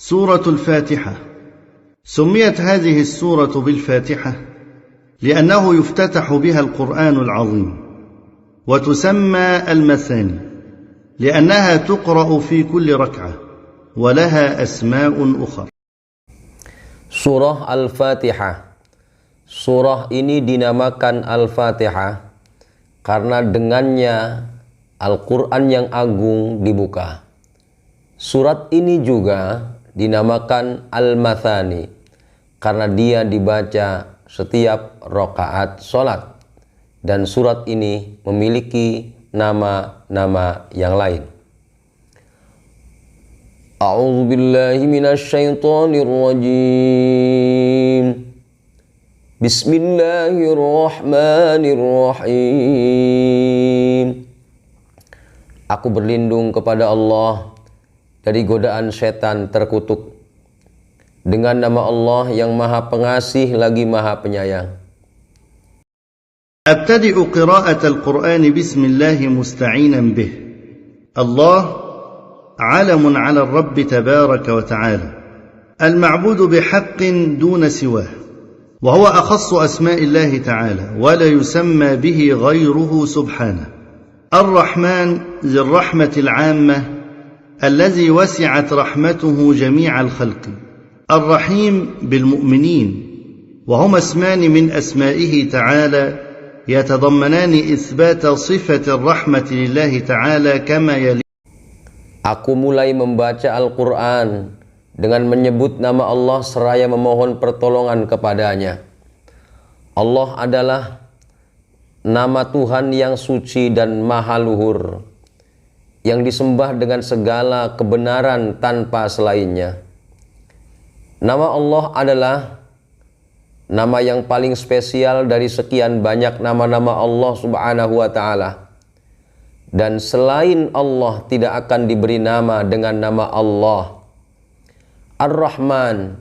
سورة الفاتحة. سميت هذه السورة بالفاتحة لأنه يفتتح بها القرآن العظيم، وتسمى المثاني لأنها تقرأ في كل ركعة، ولها أسماء أخرى. Surah Al-Fatihah. Surah ini dinamakan Al-Fatihah karena dengannya Al-Quran yang agung dibuka. Surat ini juga dinamakan Al-Mathani karena dia dibaca setiap rakaat sholat. Dan surat ini memiliki nama-nama yang lain. A'udzu billahi minasy syaithanir rajim. Bismillahirrahmanirrahim. Aku berlindung kepada Allah dari godaan setan terkutuk dengan nama Allah yang Maha Pengasih lagi Maha Penyayang. أبتدئ قراءة القرآن بسم الله مستعينا به. الله علم على الرب تبارك وتعالى المعبود بحق دون سواه، وهو أخص أسماء الله تعالى ولا يسمى به غيره سبحانه. الرحمن ذي الرحمة العامة الذي وسعت رحمته جميع الخلق. الرحيم بالمؤمنين، وهما اسمان من أسمائه تعالى يتضمنان إثبات صفة الرحمة لله تعالى كما يلي. Aku mulai membaca Al-Quran dengan menyebut nama Allah seraya memohon pertolongan kepadanya. Allah adalah nama Tuhan yang suci dan maha luhur, yang disembah dengan segala kebenaran tanpa selainnya. Nama Allah adalah nama yang paling spesial dari sekian banyak nama-nama Allah Subhanahu wa Ta'ala. Dan selain Allah tidak akan diberi nama dengan nama Allah. Ar-Rahman,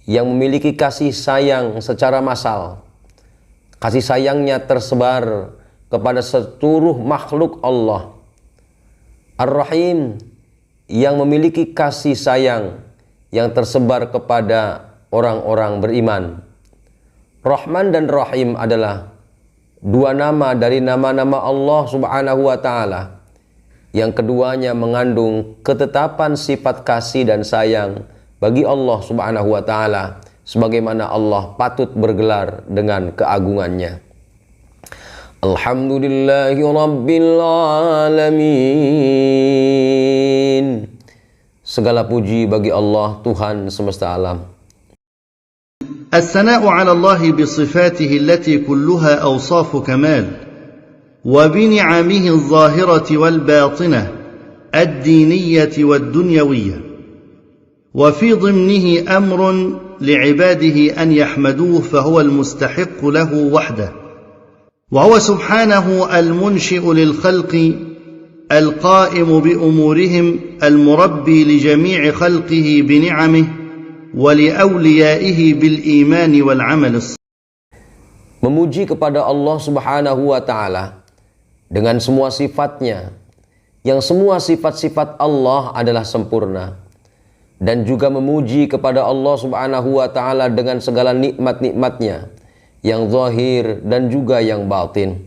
yang memiliki kasih sayang secara massal. Kasih sayangnya tersebar kepada seluruh makhluk Allah. Ar-Rahim, yang memiliki kasih sayang yang tersebar kepada orang-orang beriman. Rahman dan Rahim adalah dua nama dari nama-nama Allah Subhanahu wa Ta'ala, yang keduanya mengandung ketetapan sifat kasih dan sayang bagi Allah Subhanahu wa Ta'ala, sebagaimana Allah patut bergelar dengan keagungannya. Alhamdulillahi Rabbil Alamin. Segala puji bagi Allah, Tuhan semesta alam. الثناء على الله بصفاته التي كلها أوصاف كمال، وبنعمه الظاهرة والباطنة الدينية والدنيوية، وفي ضمنه أمر لعباده أن يحمدوه فهو المستحق له وحده، وهو سبحانه المنشئ للخلق القائم بأمورهم المربي لجميع خلقه بنعمه وَلِأَوْلِيَائِهِ بِالْإِيمَانِ وَالْعَمَلِ الصَّالِحِ. Memuji kepada Allah Subhanahu wa Ta'ala dengan semua sifatnya, yang semua sifat-sifat Allah adalah sempurna, dan juga memuji kepada Allah Subhanahu wa Ta'ala dengan segala nikmat-nikmatnya yang zahir dan juga yang batin,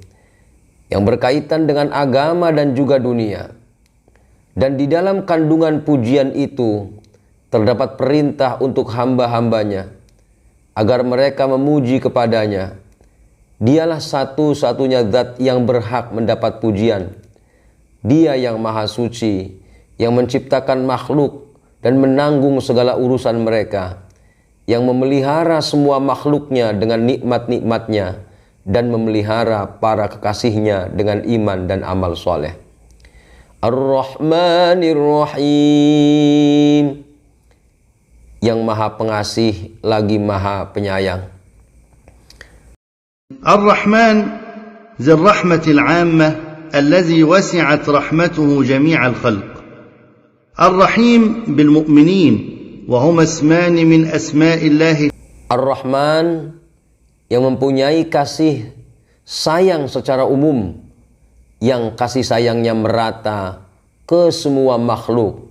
yang berkaitan dengan agama dan juga dunia. Dan di dalam kandungan pujian itu terdapat perintah untuk hamba-hambanya agar mereka memuji kepadanya. Dialah satu-satunya zat yang berhak mendapat pujian. Dia yang maha suci, yang menciptakan makhluk dan menanggung segala urusan mereka, yang memelihara semua makhluknya dengan nikmat-nikmatnya dan memelihara para kekasihnya dengan iman dan amal soleh. Ar-Rahmanir-Rahim, yang maha pengasih lagi maha penyayang. Ar-Rahman ذي الرحمة العامة الذي وسعت رحمته جميع الخلق. الرحيم بالمؤمنين وهما اسمان من أسماء الله. Ar-Rahman, yang mempunyai kasih sayang secara umum, yang kasih sayangnya merata ke semua makhluk.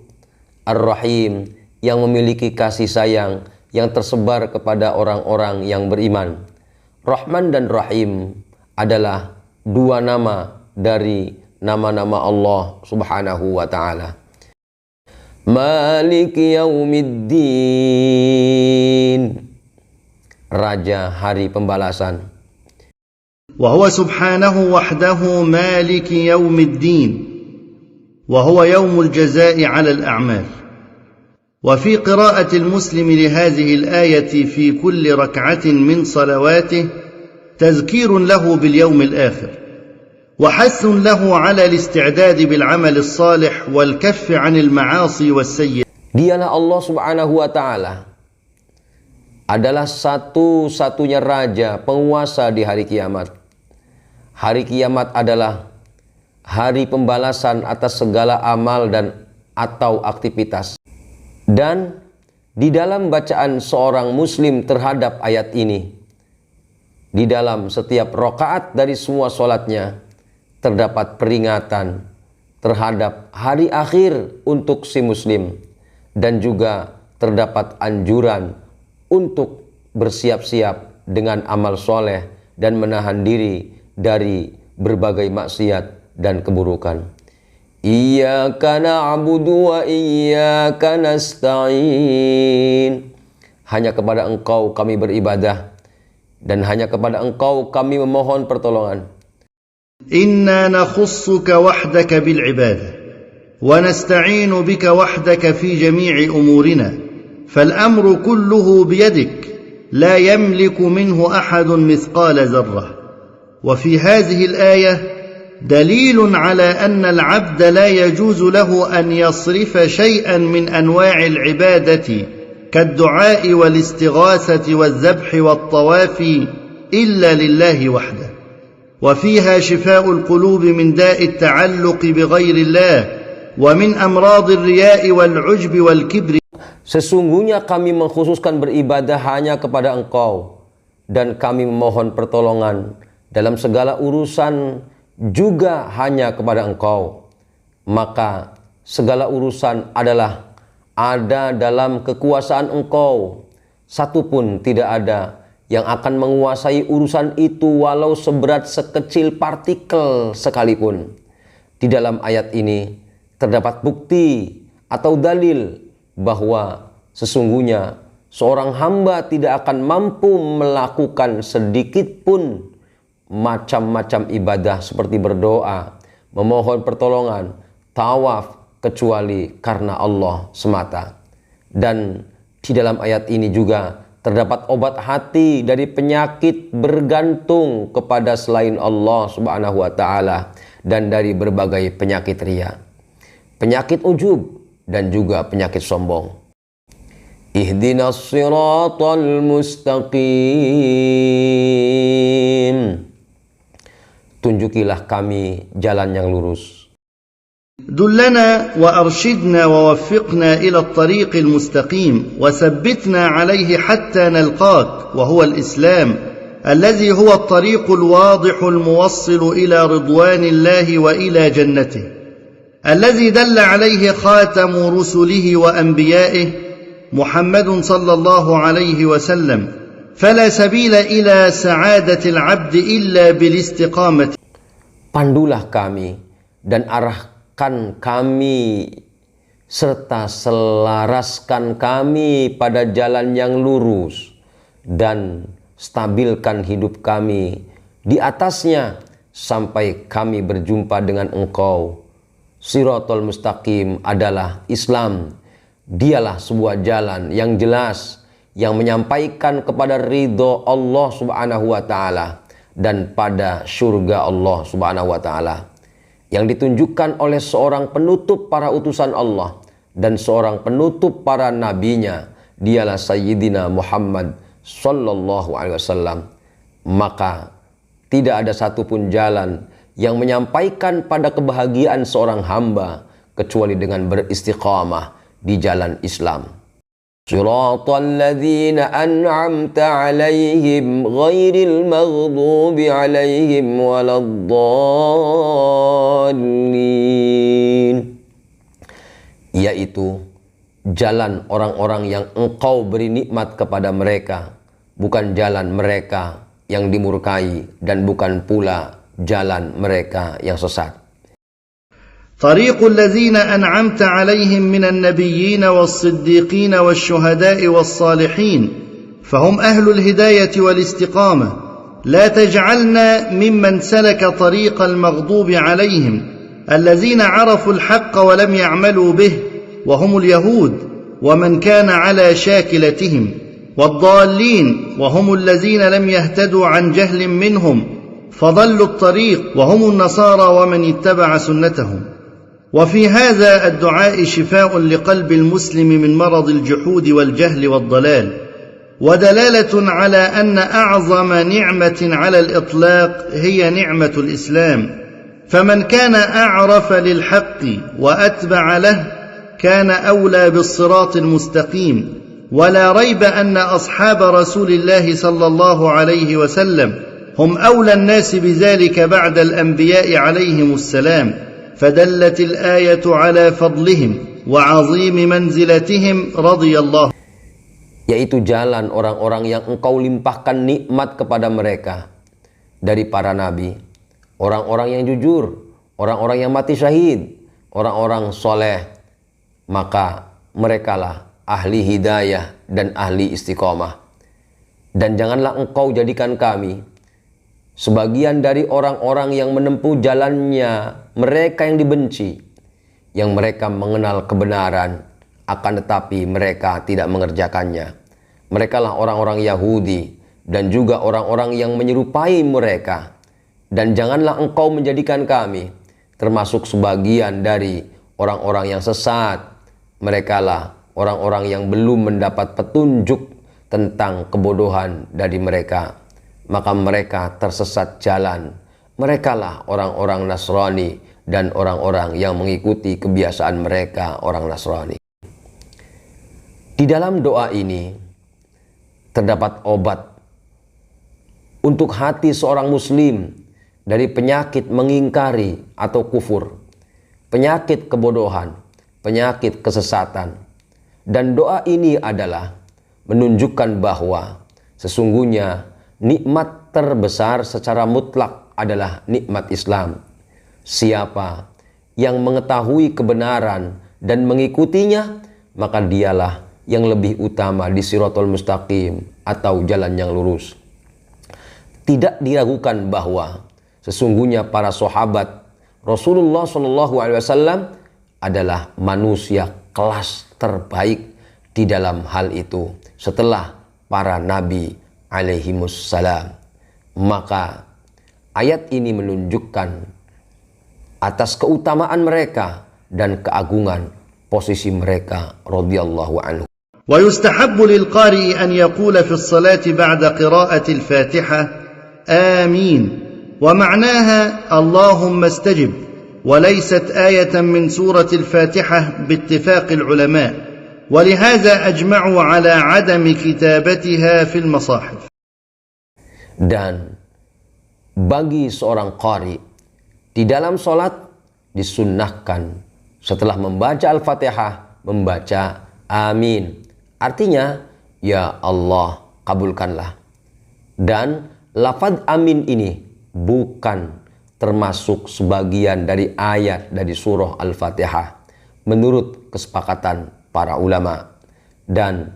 Ar-Rahim, yang memiliki kasih sayang yang tersebar kepada orang-orang yang beriman. Rahman dan Rahim adalah dua nama dari nama-nama Allah Subhanahu wa ta'ala. Maliki Yaumiddin, Raja Hari Pembalasan. وهو سبحانه وحده مالك يوم الدين وهو يوم الجزاء على الأعمال. وفي قراءة المسلم لهذه الآية في كل ركعة من صلواته تذكير له باليوم الآخر وحث له على الاستعداد بالعمل الصالح والكف عن المعاصي والسيئات. Dialah Allah Subhanahu wa ta'ala, adalah satu-satunya raja penguasa di hari kiamat. Hari kiamat adalah hari pembalasan atas segala amal dan atau aktivitas. Dan di dalam bacaan seorang muslim terhadap ayat ini, di dalam setiap rakaat dari semua sholatnya, terdapat peringatan terhadap hari akhir untuk si muslim, dan juga terdapat anjuran untuk bersiap-siap dengan amal soleh dan menahan diri dari berbagai maksiat dan keburukan. Iyyaka na'budu wa iyyaka nasta'in. Hanya kepada Engkau kami beribadah dan hanya kepada Engkau kami memohon pertolongan. Inna nakhussuka wahdaka bil ibadah wa nasta'inu bika wahdaka fi jami'i umurina fal amru kulluhu biyadik la yamliku minhu ahadun mithqala zarrah. وفي هذه الآية دليل على أن العبد لا يجوز له أن يصرف شيئا من أنواع العبادة كالدعاء والاستغاثة والذبح والطواف إلا لله وحده. وفيها شفاء القلوب من داء التعلق بغير الله ومن أمراض الرياء والعجب والكبر. Sesungguhnya kami mengkhususkan beribadah hanya kepada Engkau, dan kami memohon pertolongan dalam segala urusan juga hanya kepada Engkau. Maka segala urusan adalah ada dalam kekuasaan Engkau. Satupun tidak ada yang akan menguasai urusan itu walau seberat sekecil partikel sekalipun. Di dalam ayat ini terdapat bukti atau dalil bahwa sesungguhnya seorang hamba tidak akan mampu melakukan sedikit pun macam-macam ibadah seperti berdoa, memohon pertolongan, tawaf, kecuali karena Allah semata. Dan di dalam ayat ini juga terdapat obat hati dari penyakit bergantung kepada selain Allah Subhanahu wa ta'ala, dan dari berbagai penyakit riya, penyakit ujub, dan juga penyakit sombong. Ihdinas siratal mustaqim. Tunjukilah kami jalan yang lurus. دلنا وأرشدنا ووفقنا إلى الطريق المستقيم وثبتنا عليه حتى نلقاك وهو الإسلام الذي هو الطريق الواضح الموصل إلى رضوان الله وإلى جنته الذي دل عليه خاتم رسله وأنبيائه محمد صلى الله عليه وسلم فلا سبيل إلى سعادة العبد إلا بالاستقامة. Pandulah kami dan arahkan kami serta selaraskan kami pada jalan yang lurus, dan stabilkan hidup kami di atasnya sampai kami berjumpa dengan Engkau. Siratul mustaqim adalah Islam. Dialah sebuah jalan yang jelas yang menyampaikan kepada ridho Allah Subhanahu wa ta'ala dan pada surga Allah Subhanahu wa ta'ala, yang ditunjukkan oleh seorang penutup para utusan Allah dan seorang penutup para nabinya. Dialah Sayyidina Muhammad sallallahu alaihi wasallam. Maka tidak ada satupun jalan yang menyampaikan pada kebahagiaan seorang hamba kecuali dengan beristiqamah di jalan Islam. Siratal ladzina an'amta 'alaihim ghairil maghdubi 'alaihim waladdallin. Yaitu jalan orang-orang yang Engkau beri nikmat kepada mereka, bukan jalan mereka yang dimurkai, dan bukan pula jalan mereka yang sesat. طريق الذين أنعمت عليهم من النبيين والصديقين والشهداء والصالحين فهم أهل الهداية والاستقامة لا تجعلنا ممن سلك طريق المغضوب عليهم الذين عرفوا الحق ولم يعملوا به وهم اليهود ومن كان على شاكلتهم والضالين وهم الذين لم يهتدوا عن جهل منهم فضلوا الطريق وهم النصارى ومن اتبع سنتهم. وفي هذا الدعاء شفاء لقلب المسلم من مرض الجحود والجهل والضلال، ودلالة على أن أعظم نعمة على الإطلاق هي نعمة الإسلام، فمن كان أعرف للحق وأتبع له كان أولى بالصراط المستقيم، ولا ريب أن أصحاب رسول الله صلى الله عليه وسلم هم أولى الناس بذلك بعد الأنبياء عليهم السلام، فدلت الآية على فضلهم وعظيم منزلتهم رضي الله. Yaitu jalan orang-orang yang Engkau limpahkan nikmat kepada mereka dari para nabi, orang-orang yang jujur, orang-orang yang mati syahid, orang-orang soleh, maka merekalah ahli hidayah dan ahli istiqomah. Dan janganlah Engkau jadikan kami sebagian dari orang-orang yang menempuh jalannya mereka yang dibenci, yang mereka mengenal kebenaran, akan tetapi mereka tidak mengerjakannya. Merekalah orang-orang Yahudi dan juga orang-orang yang menyerupai mereka. Dan janganlah Engkau menjadikan kami termasuk sebagian dari orang-orang yang sesat. Merekalah orang-orang yang belum mendapat petunjuk tentang kebodohan dari mereka, maka mereka tersesat jalan. Merekalah orang-orang Nasrani dan orang-orang yang mengikuti kebiasaan mereka, orang Nasrani. Di dalam doa ini terdapat obat untuk hati seorang muslim dari penyakit mengingkari atau kufur, penyakit kebodohan, penyakit kesesatan. Dan doa ini adalah menunjukkan bahwa sesungguhnya nikmat terbesar secara mutlak adalah nikmat Islam. Siapa yang mengetahui kebenaran dan mengikutinya, maka dialah yang lebih utama di Shirathul Mustaqim atau jalan yang lurus. Tidak diragukan bahwa sesungguhnya para sahabat Rasulullah SAW adalah manusia kelas terbaik di dalam hal itu setelah para nabi alaihimussalam. Maka ayat ini menunjukkan atas keutamaan mereka dan keagungan posisi mereka radhiyallahu anhu. ويستحب للقارئ أن يقول في الصلاة بعد قراءة الفاتحة آمين، ومعناها اللهم استجب، وليست آية من سورة الفاتحة باتفاق العلماء، ولهذا أجمعوا على عدم كتابتها في المصاحف. Dan bagi seorang qari di dalam salat disunnahkan setelah membaca Al-Fatihah membaca amin. Artinya, ya Allah kabulkanlah. Dan lafaz amin ini bukan termasuk sebagian dari ayat dari surah Al-Fatihah menurut kesepakatan para ulama. Dan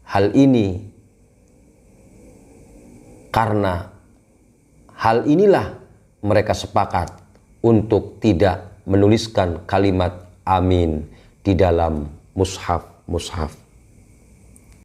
hal ini karena hal inilah mereka sepakat untuk tidak menuliskan kalimat amin di dalam mushaf.